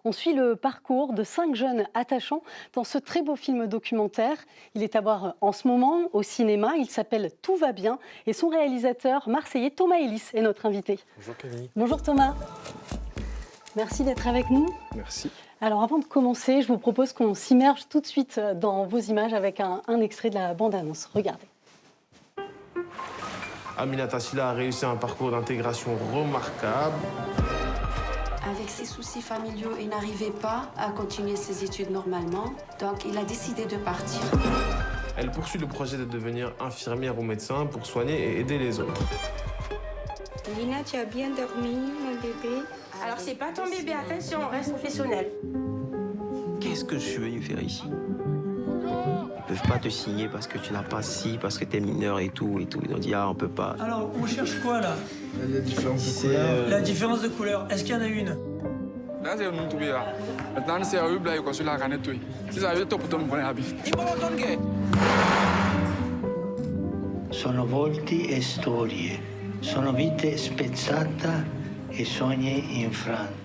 On suit le parcours de 5 jeunes attachants dans ce très beau film documentaire. Il est à voir en ce moment au cinéma. Il s'appelle Tout va bien et son réalisateur marseillais Thomas Ellis est notre invité. Bonjour Camille. Bonjour Thomas. Merci d'être avec nous. Merci. Alors avant de commencer, je vous propose qu'on s'immerge tout de suite dans vos images avec un extrait de la bande-annonce. Regardez. Aminata Silla a réussi un parcours d'intégration remarquable. Avec ses soucis familiaux, il n'arrivait pas à continuer ses études normalement, donc il a décidé de partir. Elle poursuit le projet de devenir infirmière ou médecin pour soigner et aider les autres. Lina, tu as bien dormi, mon bébé? Alors c'est pas ton bébé, attention, on reste professionnel. Qu'est-ce que je suis venu faire ici? Ils peuvent pas te signer parce que tu n'as pas ci, parce que t'es mineur et tout. Ils ont dit, ah, on peut pas. Alors, on cherche quoi, là? La différence de couleur. La différence de couleur, est-ce qu'il y en a une? Là, c'est un tout là. Maintenant, c'est un là, il la canette. Si ça veut, top, ton bonnet habit. Sono volti e storie, sono vite spezzate e sogni infranti.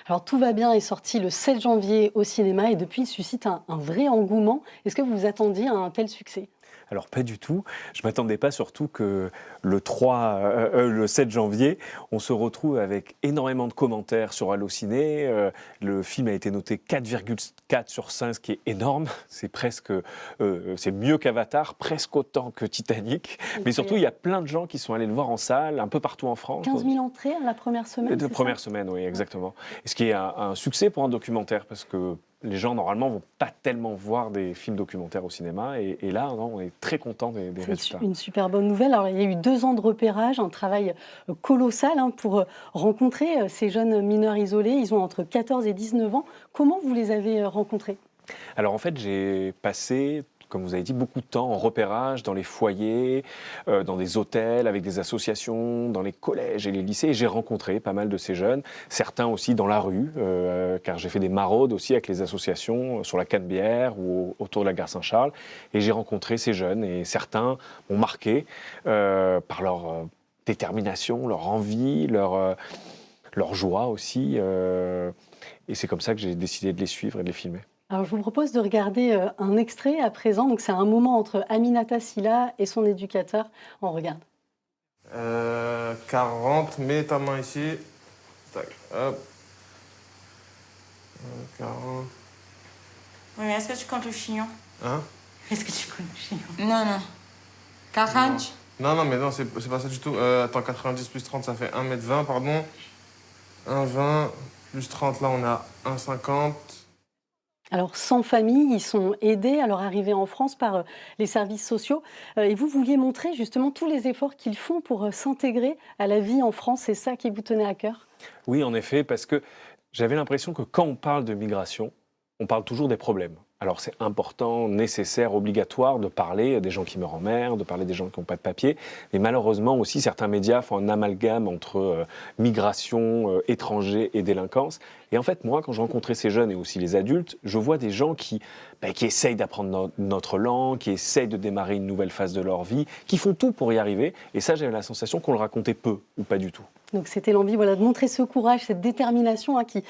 Alors Tout va bien est sorti le 7 janvier au cinéma et depuis il suscite un vrai engouement. Est-ce que vous vous attendiez à un tel succès ? Alors pas du tout. Je ne m'attendais pas surtout que le 7 janvier, on se retrouve avec énormément de commentaires sur Allociné. Le film a été noté 4,4 sur 5, ce qui est énorme. C'est mieux qu'Avatar, presque autant que Titanic. Mais surtout, il y a plein de gens qui sont allés le voir en salle, un peu partout en France. 15 000 entrées la première semaine, La première semaine, oui, exactement. Et ce qui est un succès pour un documentaire, parce que les gens, normalement, ne vont pas tellement voir des films documentaires au cinéma. Et là, non, on est très content des résultats. C'est une super bonne nouvelle. Alors, il y a eu 2 ans de repérage, un travail colossal pour rencontrer ces jeunes mineurs isolés. Ils ont entre 14 et 19 ans. Comment vous les avez rencontrés ? Alors, en fait, j'ai passé, comme vous avez dit, beaucoup de temps en repérage dans les foyers, dans des hôtels, avec des associations, dans les collèges et les lycées. Et j'ai rencontré pas mal de ces jeunes, certains aussi dans la rue, car j'ai fait des maraudes aussi avec les associations sur la Canebière ou autour de la gare Saint-Charles. Et j'ai rencontré ces jeunes et certains m'ont marqué par leur détermination, leur envie, leur joie aussi. Et c'est comme ça que j'ai décidé de les suivre et de les filmer. Alors, je vous propose de regarder un extrait à présent. Donc, c'est un moment entre Aminata Silla et son éducateur. On regarde. 40, mets ta main ici. Tac, hop. 40. Oui, mais est-ce que tu comptes le chignon? Hein? Est-ce que tu comptes le chignon? Non, non. 40? Non, mais non, c'est pas ça du tout. Attends, 90 plus 30, ça fait 1,20 m, pardon. 1,20 plus 30, là, on a 1,50. Alors, sans famille, ils sont aidés à leur arrivée en France par les services sociaux. Et vous vouliez montrer justement tous les efforts qu'ils font pour s'intégrer à la vie en France. C'est ça qui vous tenait à cœur ? Oui, en effet, parce que j'avais l'impression que quand on parle de migration, on parle toujours des problèmes. Alors c'est important, nécessaire, obligatoire de parler des gens qui meurent en mer, de parler des gens qui n'ont pas de papier. Mais malheureusement aussi, certains médias font un amalgame entre migration, étrangers et délinquance. Et en fait, moi, quand je rencontrais ces jeunes et aussi les adultes, je vois des gens qui essayent d'apprendre notre langue, qui essayent de démarrer une nouvelle phase de leur vie, qui font tout pour y arriver. Et ça, j'avais la sensation qu'on le racontait peu ou pas du tout. Donc c'était l'envie de montrer ce courage, cette détermination qui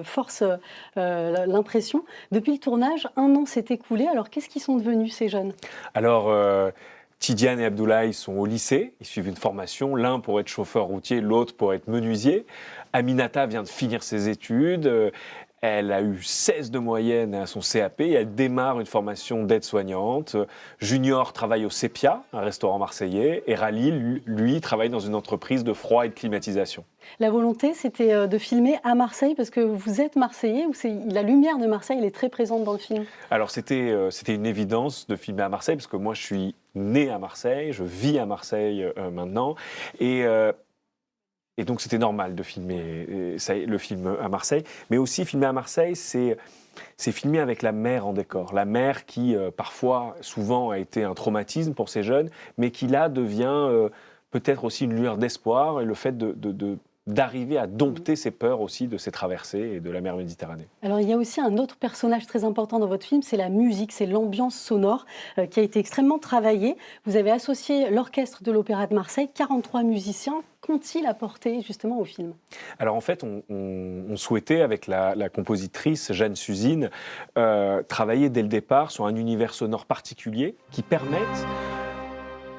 force l'impression. Depuis le tournage, 1 an s'est écoulé. Alors qu'est-ce qu'ils sont devenus ces jeunes ? Alors Tidiane et Abdoulaye sont au lycée, ils suivent une formation, l'un pour être chauffeur routier, l'autre pour être menuisier. Aminata vient de finir ses études, elle a eu 16 de moyenne à son CAP et elle démarre une formation d'aide-soignante. Junior travaille au Sepia, un restaurant marseillais, et Rally, lui, travaille dans une entreprise de froid et de climatisation. La volonté, c'était de filmer à Marseille, parce que vous êtes Marseillais, la lumière de Marseille, elle est très présente dans le film. Alors c'était une évidence de filmer à Marseille, parce que moi je suis né à Marseille, je vis à Marseille maintenant, et donc c'était normal de filmer le film à Marseille, mais aussi filmer à Marseille, c'est filmer avec la mer en décor. La mer qui parfois, souvent a été un traumatisme pour ces jeunes, mais qui là devient peut-être aussi une lueur d'espoir, et le fait de d'arriver à dompter ses peurs aussi de ces traversées et de la mer Méditerranée. Alors il y a aussi un autre personnage très important dans votre film, c'est la musique, c'est l'ambiance sonore qui a été extrêmement travaillée. Vous avez associé l'orchestre de l'Opéra de Marseille, 43 musiciens. Qu'ont-ils apporté justement au film? Alors en fait, on souhaitait avec la compositrice Jeanne Suzine travailler dès le départ sur un univers sonore particulier qui permette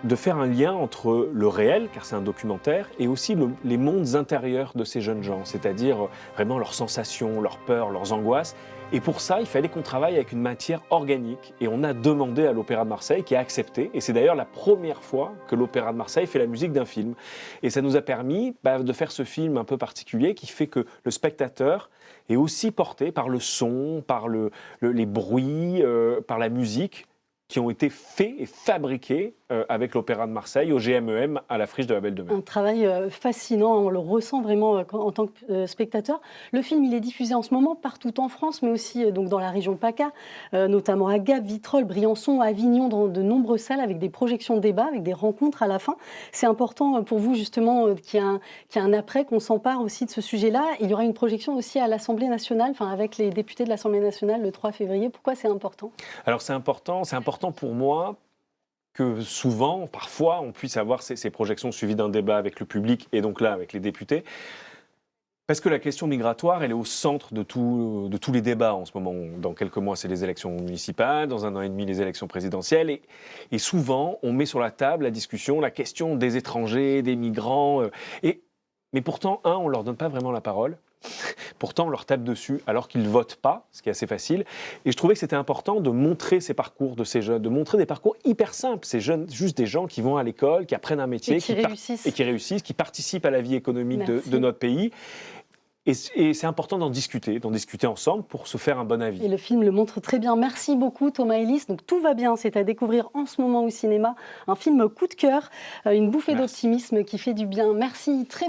de faire un lien entre le réel, car c'est un documentaire, et aussi les mondes intérieurs de ces jeunes gens, c'est-à-dire vraiment leurs sensations, leurs peurs, leurs angoisses. Et pour ça, il fallait qu'on travaille avec une matière organique. Et on a demandé à l'Opéra de Marseille, qui a accepté. Et c'est d'ailleurs la première fois que l'Opéra de Marseille fait la musique d'un film. Et ça nous a permis de faire ce film un peu particulier qui fait que le spectateur est aussi porté par le son, par les bruits, par la musique, qui ont été faits et fabriqués avec l'Opéra de Marseille, au GMEM, à la Friche de la Belle de Mai. Un travail fascinant, on le ressent vraiment en tant que spectateur. Le film, il est diffusé en ce moment partout en France, mais aussi donc dans la région PACA, notamment à Gap, Vitrolles, Briançon, Avignon, dans de nombreuses salles avec des projections de débat, avec des rencontres à la fin. C'est important pour vous justement qu'il y ait un après, qu'on s'empare aussi de ce sujet-là. Il y aura une projection aussi à l'Assemblée nationale, avec les députés de l'Assemblée nationale le 3 février. Pourquoi c'est important? Alors c'est important pour moi que souvent, parfois, on puisse avoir ces projections suivies d'un débat avec le public et donc là avec les députés. Parce que la question migratoire, elle est au centre de tous les débats en ce moment. Dans quelques mois, c'est les élections municipales, dans 1 an et demi, les élections présidentielles. Et souvent, on met sur la table la discussion, la question des étrangers, des migrants. Mais pourtant, on ne leur donne pas vraiment la parole. Pourtant, on leur tape dessus alors qu'ils ne votent pas, ce qui est assez facile. Et je trouvais que c'était important de montrer ces parcours de ces jeunes, de montrer des parcours hyper simples. Ces jeunes, juste des gens qui vont à l'école, qui apprennent un métier, qui réussissent, qui participent à la vie économique de notre pays. Et c'est important d'en discuter ensemble pour se faire un bon avis. Et le film le montre très bien. Merci beaucoup Thomas Ellis. Donc tout va bien, c'est à découvrir en ce moment au cinéma. Un film coup de cœur, une bouffée d'optimisme qui fait du bien. Merci. Très